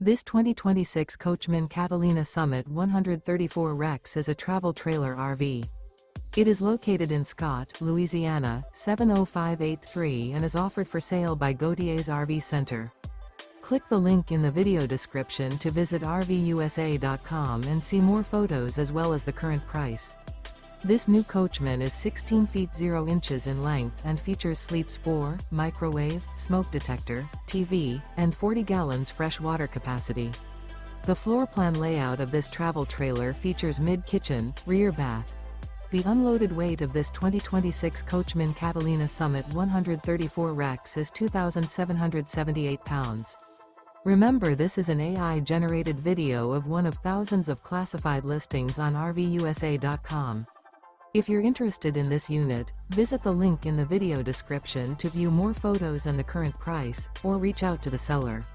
This 2026 Coachmen Catalina Summit 134 Rex is a travel trailer RV. It is located in Scott, Louisiana, 70583 and is offered for sale by Gauthiers RV Center. Click the link in the video description to visit RVUSA.com and see more photos as well as the current price. This new Coachmen is 16 feet 0 inches in length and features sleeps 4, microwave, smoke detector, TV, and 40 gallons fresh water capacity. The floor plan layout of this travel trailer features mid-kitchen, rear bath. The unloaded weight of this 2026 Coachmen Catalina Summit 134 Rex is 2,778 pounds. Remember, this is an AI-generated video of one of thousands of classified listings on RVUSA.com. If you're interested in this unit, visit the link in the video description to view more photos and the current price, or reach out to the seller.